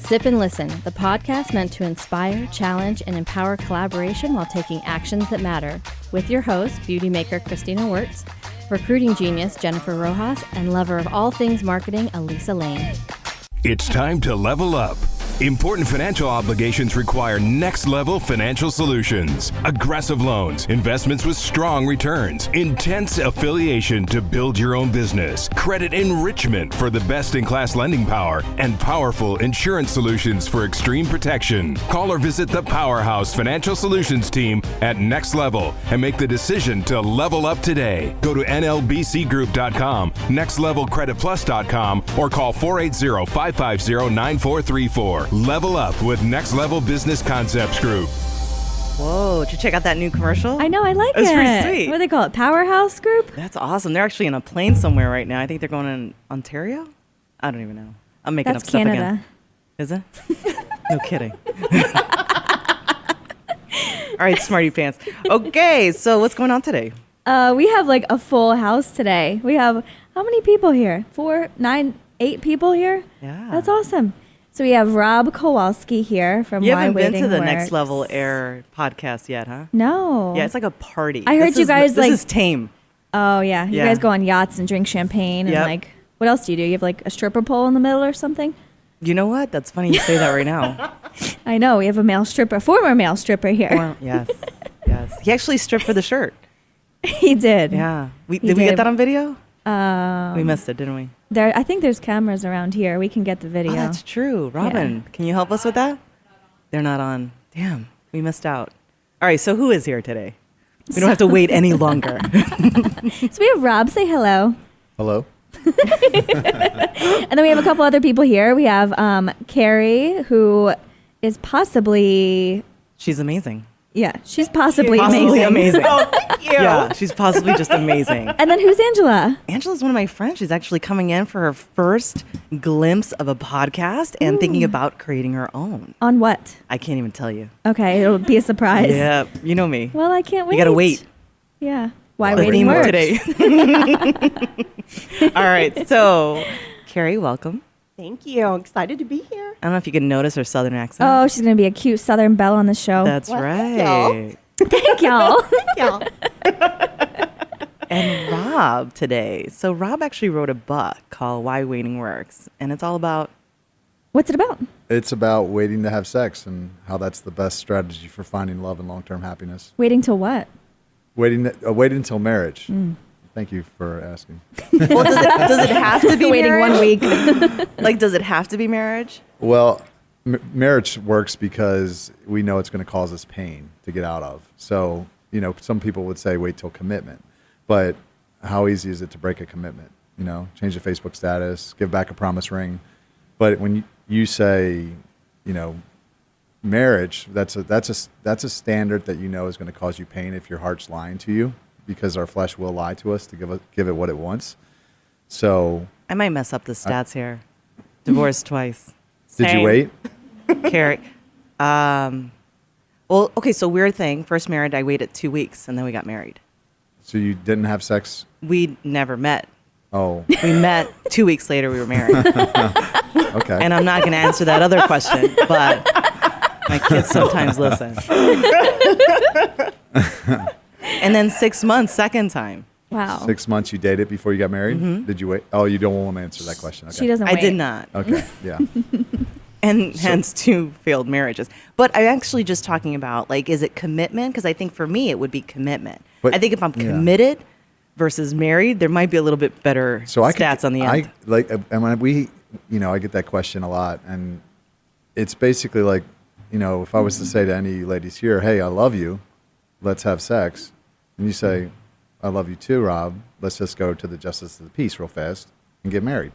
Sip and Listen, the podcast meant to inspire, challenge, and empower collaboration while taking actions that matter. With your host, beauty maker Christina Wirtz, recruiting genius Jennifer Rojas, and lover of all things marketing, Elisa Lane. It's time to level up. Important financial obligations require next-level financial solutions. Aggressive loans, investments with strong returns, intense affiliation to build your own business, credit enrichment for the best-in-class lending power, and powerful insurance solutions for extreme protection. Call or visit the Powerhouse Financial Solutions team at Next Level and make the decision to level up today. Go to nlbcgroup.com, nextlevelcreditplus.com, or call 480-550-9434. Level up with Next Level Business Concepts Group. Whoa, did you check out that new commercial? I know, I like it. It's pretty sweet. What do they call it? Powerhouse Group? That's awesome. They're actually in a plane somewhere right now. I think they're going in Ontario? I don't even know. I'm making up stuff Canada. again. Is it? No kidding. All right, smarty pants. Okay, so what's going on today? We have like a full house today. We have, how many people here? 4, 9, 8 people here? Yeah. That's awesome. So we have Rob Kowalski here from You Why haven't been Waiting to the Works. Next Level Air podcast yet, huh? No. Yeah, it's like a party. I heard you guys This is tame. Oh, yeah. You Yeah. guys go on yachts and drink champagne Yep. and like, what else do you do? You have like a stripper pole in the middle or something? You know what? That's funny you say that right now. I know. We have a male stripper, former male stripper here. Well, yes. Yes. He actually stripped for the shirt. He did. Yeah. Did we did. get that on video? We Um, missed it, didn't we? I think there's cameras around here. We can get the video. Oh, that's true. Robin, can you help us with that? They're not on. Damn, we missed out. All right, so who is here today? We don't have to wait any longer. So we have Rob. Say hello. Hello. And then we have a couple other people here. We have Carrie, who is possibly, She's amazing. yeah, she's possibly Possibly amazing. Oh, Yeah, she's possibly just amazing. And then who's Angela? Angela's one of my friends. She's actually coming in for her first glimpse of a podcast and thinking about creating her own. On what? I can't even tell you. Okay, it'll be a surprise. Yeah, you know me. Well, I can't wait. You gotta wait. Yeah. Why The Waiting theme of Works. today. All right, so Carrie, welcome. Thank you. Excited to be here. I don't know if you can notice her southern accent. Oh, she's going to be a cute Southern belle on the show. That's Well, right. y'all. Thank y'all. Yeah. And Rob today. So Rob actually wrote a book called Why Waiting Works, and it's all about What's it about? It's about waiting to have sex and how that's the best strategy for finding love and long-term happiness. Waiting till what? Waiting until marriage. Thank you for asking. well, does it have to be Waiting marriage? 1 week. Like, does it have to be marriage? Well, marriage works because we know it's going to cause us pain to get out of. So, some people would say wait till commitment. But how easy is it to break a commitment? Change the Facebook status, give back a promise ring. But when you say, marriage, that's a standard that is going to cause you pain if your heart's lying to you, because our flesh will lie to us to give it what it wants. So I might mess up the stats here. Divorced twice. did Same. you wait? Carrie. Well, okay, so weird thing. First married, I waited 2 weeks, and then we got married. So you didn't have sex? We never met. Oh, We met 2 weeks later, we were married. okay. And I'm not going to answer that other question, but my kids sometimes listen. And then 6 months, second time. Wow. 6 months you dated before you got married? Did you wait? Oh, you don't want to answer that question. Okay. She doesn't I wait. did not. Okay, yeah. And hence 2 failed marriages. But I'm actually just talking about, like, is it commitment? Because I think for me, it would be commitment. But- I think if I'm yeah. committed versus married, there might be a little bit better stats on the end. And when I get that question a lot, and it's basically like, if I was to say to any ladies here, hey, I love you, let's have sex, and you say, I love you too, Rob, let's just go to the justice of the peace real fast and get married.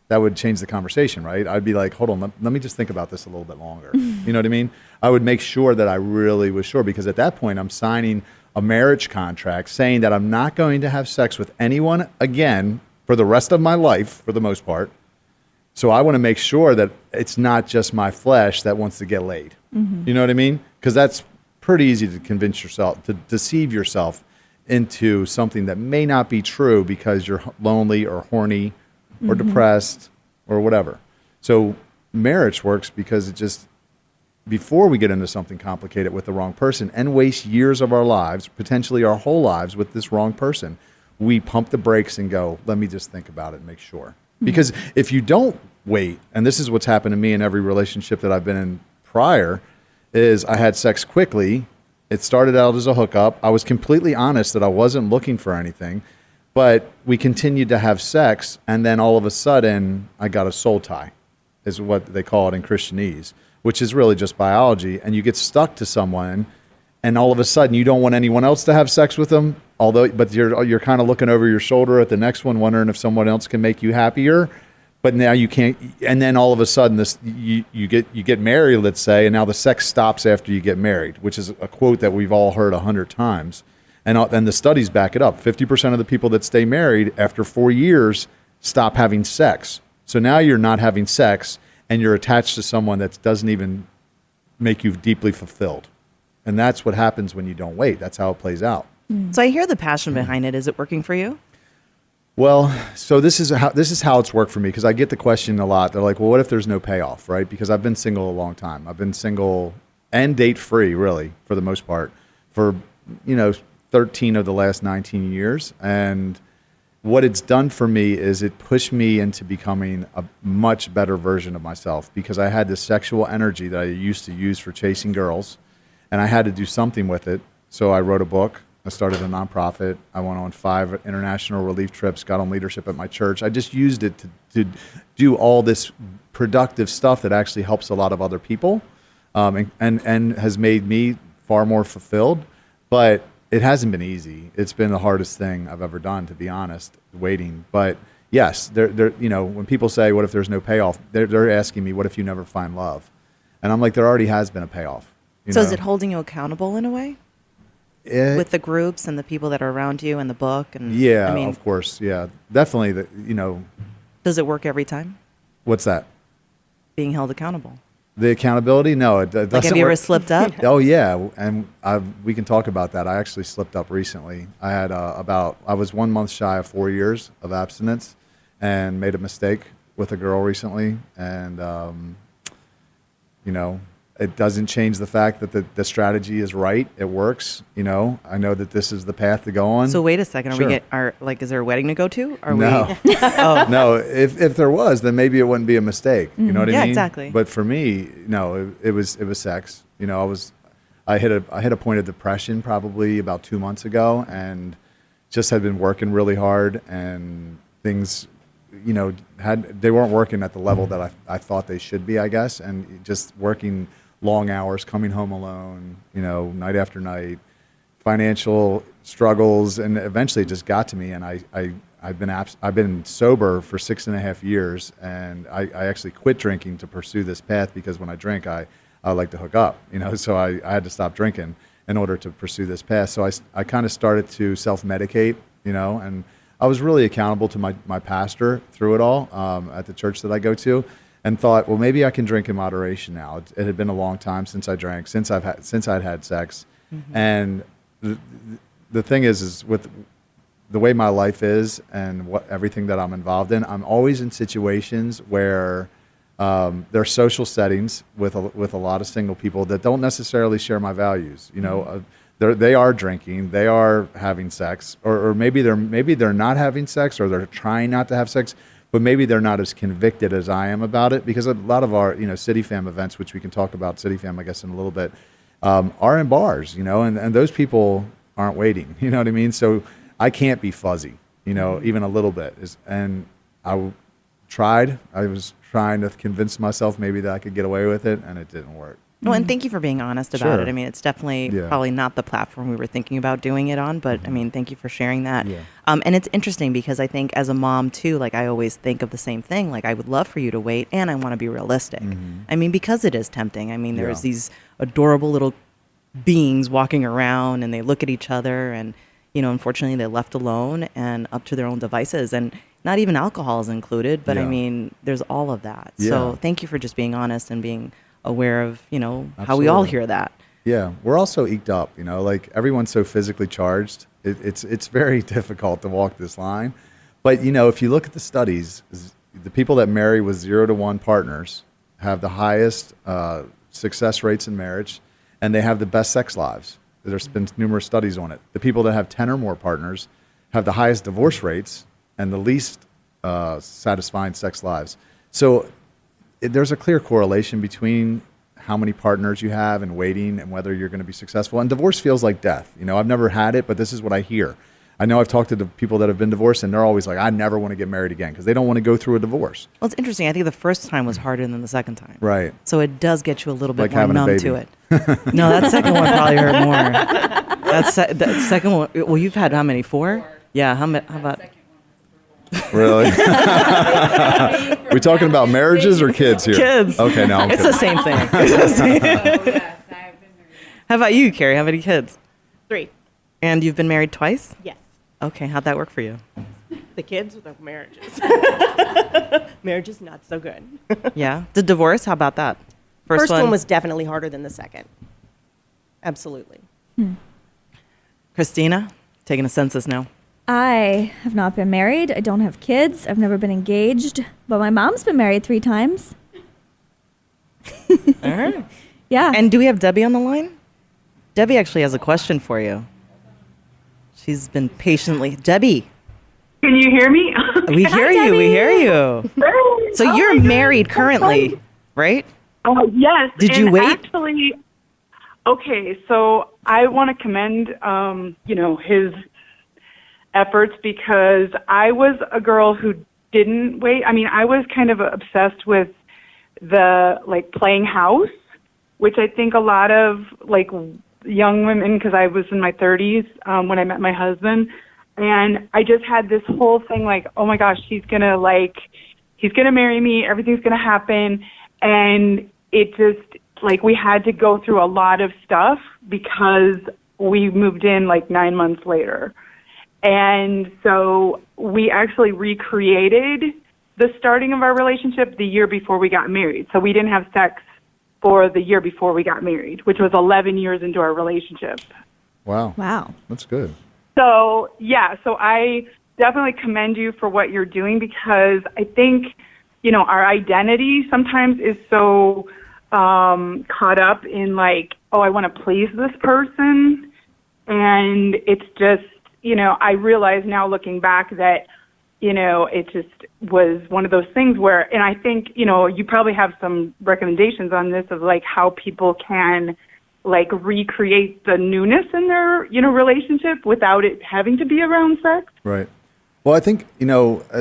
That would change the conversation, right? I'd be like, hold on, let me just think about this a little bit longer. You know what I mean? I would make sure that I really was sure, because at that point I'm signing a marriage contract saying that I'm not going to have sex with anyone again for the rest of my life, for the most part. So I want to make sure that it's not just my flesh that wants to get laid. You know what I mean? Because that's pretty easy to convince yourself, to deceive yourself into something that may not be true because you're lonely or horny or depressed or whatever. So marriage works because it just, before we get into something complicated with the wrong person and waste years of our lives, potentially our whole lives with this wrong person, we pump the brakes and go, let me just think about it and make sure. Because if you don't wait, and this is what's happened to me in every relationship that I've been in prior, is I had sex quickly. It started out as a hookup. I was completely honest that I wasn't looking for anything, but we continued to have sex, and then all of a sudden I got a soul tie, is what they call it in Christianese, which is really just biology, and you get stuck to someone, and all of a sudden you don't want anyone else to have sex with them, but you're kind of looking over your shoulder at the next one, wondering if someone else can make you happier, but now you can't. And then all of a sudden you get married, let's say, and now the sex stops after you get married, which is a quote that we've all heard 100 times, and the studies back it up. 50% of the people that stay married after 4 years stop having sex. So now you're not having sex, and you're attached to someone that doesn't even make you deeply fulfilled. And that's what happens when you don't wait. That's how it plays out. So I hear the passion behind it. Is it working for you? Well, so this is how it's worked for me, because I get the question a lot. They're like, well, what if there's no payoff, right? Because I've been single a long time. I've been single and date-free, really, for the most part, for 13 of the last 19 years. And what it's done for me is it pushed me into becoming a much better version of myself, because I had this sexual energy that I used to use for chasing girls, and I had to do something with it. So I wrote a book. I started a nonprofit. I went on 5 international relief trips, got on leadership at my church. I just used it to do all this productive stuff that actually helps a lot of other people, and has made me far more fulfilled. But it hasn't been easy. It's been the hardest thing I've ever done, to be honest, waiting. But yes, when people say, what if there's no payoff? They're asking me, what if you never find love? And I'm like, there already has been a payoff. So is it holding you accountable in a way? With the groups and the people that are around you and the book? And yeah, of course. Yeah, definitely. Does it work every time? What's that? Being held accountable. The accountability? No, it doesn't. Like, have you ever slipped up? Oh yeah, and we can talk about that. I actually slipped up recently. I had I was 1 month shy of 4 years of abstinence, and made a mistake with a girl recently, and it doesn't change the fact that the strategy is right. It works. I know that this is the path to go on. So wait a second. Sure. Is there a wedding to go to? No. Oh. No. If there was, then maybe it wouldn't be a mistake. You know what I mean? Yeah, exactly. But for me, no, it was sex. I hit a point of depression probably about 2 months ago, and just had been working really hard, and things, they weren't working at the level that I thought they should be, I guess, and just working long hours, coming home alone, night after night, financial struggles, and eventually it just got to me. And I've been sober for 6.5 years, and I actually quit drinking to pursue this path, because when I drink, I like to hook up, so I had to stop drinking in order to pursue this path. So I kind of started to self-medicate, and I was really accountable to my pastor through it all at the church that I go to. And thought, well, maybe I can drink in moderation now. It had been a long time since I drank, since I'd had sex. Mm-hmm. And the thing is with the way my life is and everything that I'm involved in, I'm always in situations where there are social settings with a lot of single people that don't necessarily share my values. They are drinking, they are having sex, or maybe they're not having sex, or they're trying not to have sex. But maybe they're not as convicted as I am about it, because a lot of our, CityFam events, which we can talk about CityFam, I guess, in a little bit, are in bars, and those people aren't waiting, you know what I mean? So I can't be fuzzy, even a little bit. And I was trying to convince myself maybe that I could get away with it, and it didn't work. Well, and thank you for being honest about Sure. it. It's definitely probably not the platform we were thinking about doing it on, but thank you for sharing that. Yeah. And it's interesting because I think as a mom too, I always think of the same thing. I would love for you to wait, and I want to be realistic. Because it is tempting. There's these adorable little beings walking around, and they look at each other, and unfortunately they're left alone and up to their own devices, and not even alcohol is included. But there's all of that. Yeah. So thank you for just being honest and being aware of how we all hear that. Yeah, we're also eked up, everyone's so physically charged. It's very difficult to walk this line. But if you look at the studies, the people that marry with 0 to 1 partners have the highest success rates in marriage, and they have the best sex lives. There's been numerous studies on it. The people that have 10 or more partners have the highest divorce rates and the least satisfying sex lives. So there's a clear correlation between how many partners you have and waiting and whether you're going to be successful. And divorce feels like death. You know, I've never had it, but this is what I hear. I know I've talked to the people that have been divorced, and they're always like, I never want to get married again because they don't want to go through a divorce. Well, it's interesting. I think the first time was harder than the second time. Right. So it does get you a little bit Like more having a numb baby. to it. No, that second one probably hurt more. That second one, well, you've had how many? 4? Yeah, how about? Really? We talking about marriages or kids here? Kids. Okay, no, I'm It's kidding. the same thing. How about you, Carrie? How many kids? 3. And you've been married twice? Yes. Okay, how'd that work for you? The kids with the marriages. Marriage is not so good. Yeah. The divorce, how about that? First one was definitely harder than the second. Absolutely. Christina, taking a census now. I have not been married. I don't have kids. I've never been engaged. But my mom's been married 3 times. All right. Yeah. And do we have Debbie on the line? Debbie actually has a question for you. She's been patiently. Debbie, Can you hear me? we hear you. We hear you. So Oh you're my married goodness, currently, right? Yes. Did you and wait? Actually, okay. So I want to commend, his efforts because I was a girl who didn't wait. I mean, I was kind of obsessed with the playing house, which I think a lot of young women, because I was in my 30s when I met my husband, and I just had this whole thing oh my gosh, he's gonna marry me, everything's gonna happen, and it just we had to go through a lot of stuff because we moved in 9 months later. And so we actually recreated the starting of our relationship the year before we got married. So we didn't have sex for the year before we got married, which was 11 years into our relationship. Wow. Wow. That's good. So, yeah, so I definitely commend you for what you're doing because I think, our identity sometimes is so caught up in I want to please this person. And it's just, I realize now looking back that, it just was one of those things where, and I think, you probably have some recommendations on this of how people can recreate the newness in their, relationship without it having to be around sex. Right. Well, I think, a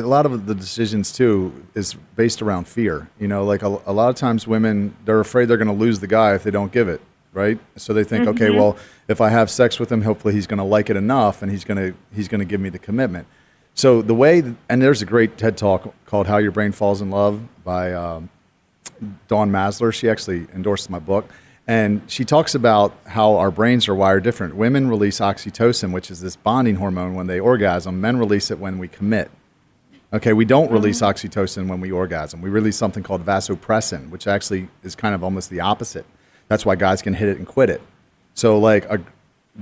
lot of the decisions too is based around fear. A lot of times women, they're afraid they're going to lose the guy if they don't give it. Right. So they think, okay, well, if I have sex with him, hopefully he's going to like it enough and he's going to give me the commitment. So the way, and there's a great TED Talk called How Your Brain Falls in Love by Dawn Masler. She actually endorsed my book. And she talks about how our brains are wired different. Women release oxytocin, which is this bonding hormone when they orgasm. Men release it when we commit. Okay, we don't release oxytocin when we orgasm. We release something called vasopressin, which actually is kind of almost the opposite. That's why guys can hit it and quit it. So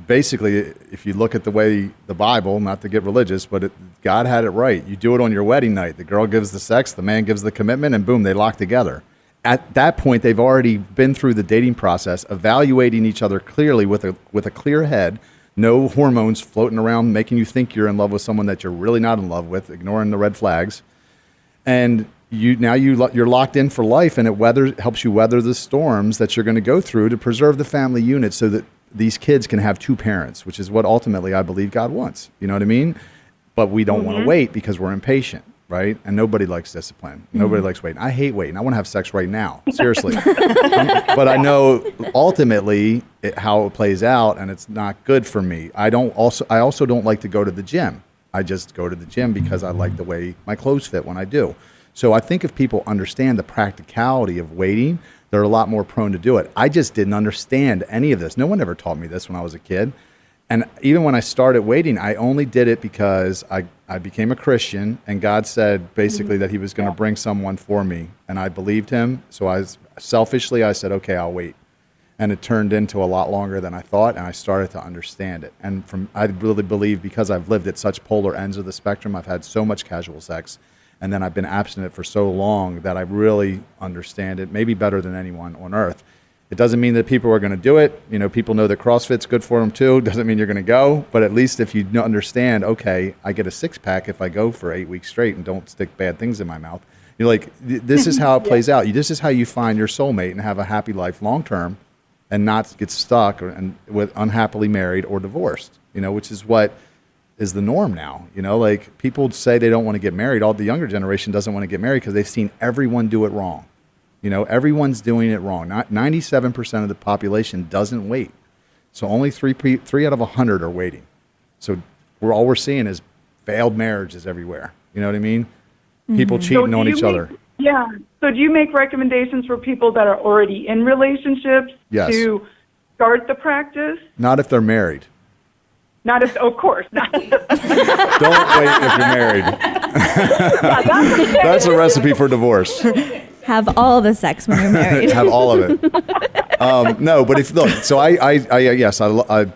basically, if you look at the way the Bible, not to get religious, but God had it right. You do it on your wedding night. The girl gives the sex, the man gives the commitment, and boom, they lock together. At that point, they've already been through the dating process, evaluating each other clearly with a clear head, no hormones floating around making you think you're in love with someone that you're really not in love with, ignoring the red flags. And you're locked in for life, and it helps you weather the storms that you're going to go through to preserve the family unit so that these kids can have 2 parents, which is what ultimately I believe God wants. You know what I mean? But we don't want to wait because we're impatient, right? And nobody likes discipline. Nobody likes waiting. I hate waiting. I want to have sex right now, seriously. But I know ultimately how it plays out, and it's not good for me. I also don't like to go to the gym. I just go to the gym because I like the way my clothes fit when I do. So I think if people understand the practicality of waiting, they're a lot more prone to do it. I just didn't understand any of this. No one ever taught me this when I was a kid. And even when I started waiting, I only did it because I became a Christian, and God said basically that he was going to bring someone for me, and I believed him. So I said, okay, I'll wait. And it turned into a lot longer than I thought, and I started to understand it. And I really believe because I've lived at such polar ends of the spectrum, I've had so much casual sex, And then I've been abstinent for so long that I really understand it, maybe better than anyone on earth. It doesn't mean that people are going to do it. You know, people know that CrossFit's good for them too. Doesn't mean you're going to go. But at least if you understand, okay, I get a 6-pack if I go for 8 weeks straight and don't stick bad things in my mouth. You're like, this is how it plays out. This is how you find your soulmate and have a happy life long term and not get stuck with unhappily married or divorced, you know, which is what is the norm now. You know, like people say they don't want to get married. All the younger generation doesn't want to get married because they've seen everyone do it wrong. You know, everyone's doing it wrong. 97% of the population doesn't wait. So only 3 out of 100 are waiting. So all we're seeing is failed marriages everywhere. You know what I mean? People cheating on each other. Yeah. So do you make recommendations for people that are already in relationships to start the practice? Not if they're married. Not if, of course, not. Don't wait if you're married. That's a recipe for divorce. Have all the sex when you're married. Have all of it. No, but if look, so I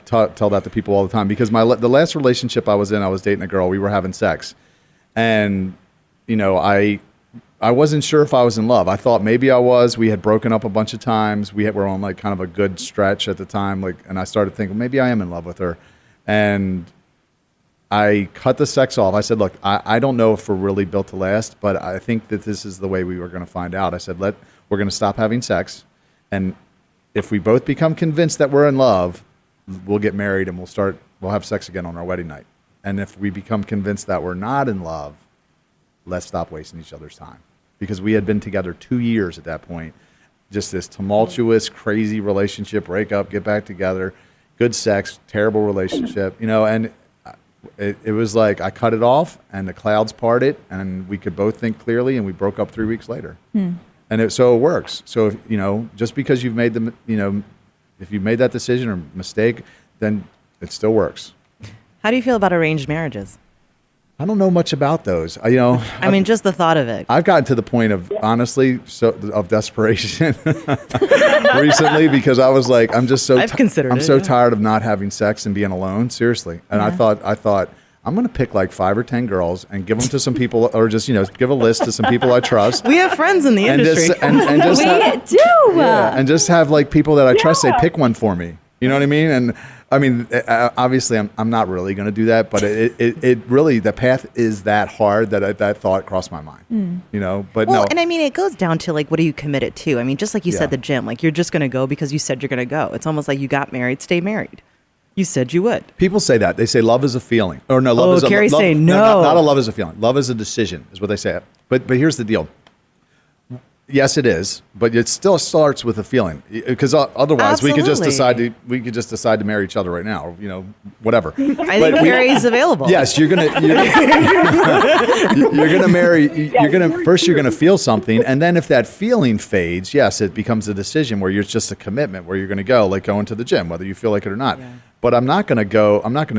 tell that to people all the time because the last relationship I was in, I was dating a girl. We were having sex, and you know, I wasn't sure if I was in love. I thought maybe I was. We had broken up a bunch of times. We were on like kind of a good stretch at the time. Like, and I started thinking maybe I am in love with her. And I cut the sex off. I said, look, I don't know if we're really built to last, but I think that this is the way we were going to find out. I said, we're going to stop having sex. And if we both become convinced that we're in love, we'll get married and we'll have sex again on our wedding night. And if we become convinced that we're not in love, let's stop wasting each other's time. Because we had been together 2 years at that point. Just this tumultuous, crazy relationship, break up, get back together, good sex, terrible relationship, you know, and it was like I cut it off and the clouds parted and we could both think clearly and we broke up 3 weeks later. And so it works. So, if, you know, just because you've made if you've made that decision or mistake, then it still works. How do you feel about arranged marriages? I don't know much about those. I mean, just the thought of it. I've gotten to the point of, honestly, of desperation recently because I was like, I'm just so tired of not having sex and being alone. Seriously. And I thought I'm going to pick like 5 or 10 girls and give them to some people, or just, you know, give a list to some people I trust. We have friends in the industry. And just have like people that I trust say, pick one for me. You know what I mean? And I mean, obviously, I'm not really going to do that, but it really, the path is that hard that thought crossed my mind, you know, but no. And I mean, it goes down to like, what are you committed to? I mean, just like you said, the gym, like you're just going to go because you said you're going to go. It's almost like you got married, stay married. You said you would. People say that. They say love is a feeling. Or no, love is a Carrie's saying no. Not a love is a feeling. Love is a decision is what they say. But here's the deal. Yes, it is, but it still starts with a feeling because otherwise we could just decide to marry each other right now, or, you know, whatever. I think Carrie's available. Yes, you're gonna marry. You're gonna feel something, and then if that feeling fades, yes, it becomes a decision where you're just a commitment where you're gonna go, like going to the gym, whether you feel like it or not. Yeah. But I'm not gonna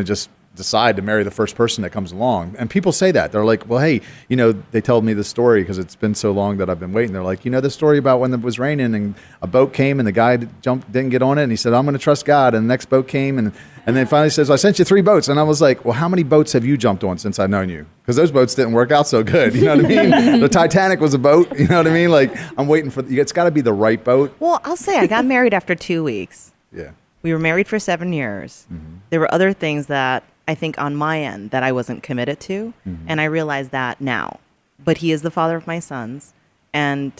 just decide to marry the first person that comes along. And people say that. They're like, well, hey, you know, they told me the story because it's been so long that I've been waiting. They're like, you know the story about when it was raining and a boat came and the guy didn't get on it. And he said, I'm going to trust God. And the next boat came. And then finally says, I sent you 3 boats. And I was like, well, how many boats have you jumped on since I've known you? Because those boats didn't work out so good. You know what I mean? The Titanic was a boat. You know what I mean? Like, I'm waiting for, it's got to be the right boat. Well, I'll say I got married after 2 weeks. Yeah. We were married for 7 years. Mm-hmm. There were other things that I think on my end that I wasn't committed to. Mm-hmm. And I realize that now. But he is the father of my sons. And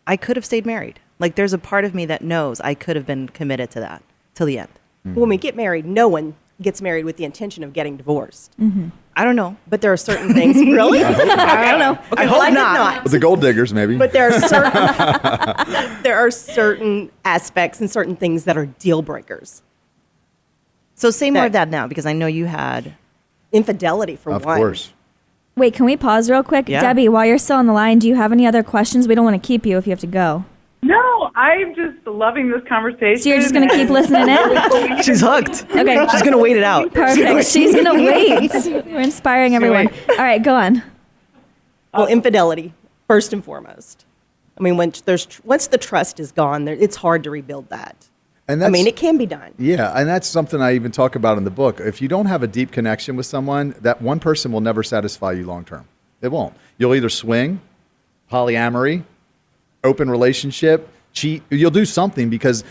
I could have stayed married. Like there's a part of me that knows I could have been committed to that till the end. Mm-hmm. When we get married, no one gets married with the intention of getting divorced. Mm-hmm. I don't know. But there are certain things. Really? I don't know. Okay, I hope not. But the gold diggers, maybe. But there are certain aspects and certain things that are deal breakers. So say more of that now, because I know you had infidelity for one. Of course. Wait, can we pause real quick? Yeah. Debbie, while you're still on the line, do you have any other questions? We don't want to keep you if you have to go. No, I'm just loving this conversation. So you're just going to keep listening in? She's hooked. Okay. She's going to wait it out. Perfect. She's going to wait. We're inspiring everyone. All right, go on. Well, infidelity, first and foremost. I mean, once the trust is gone, it's hard to rebuild that. And it can be done. Yeah, and that's something I even talk about in the book. If you don't have a deep connection with someone, that one person will never satisfy you long term. It won't. You'll either swing, polyamory, open relationship, cheat. You'll do something because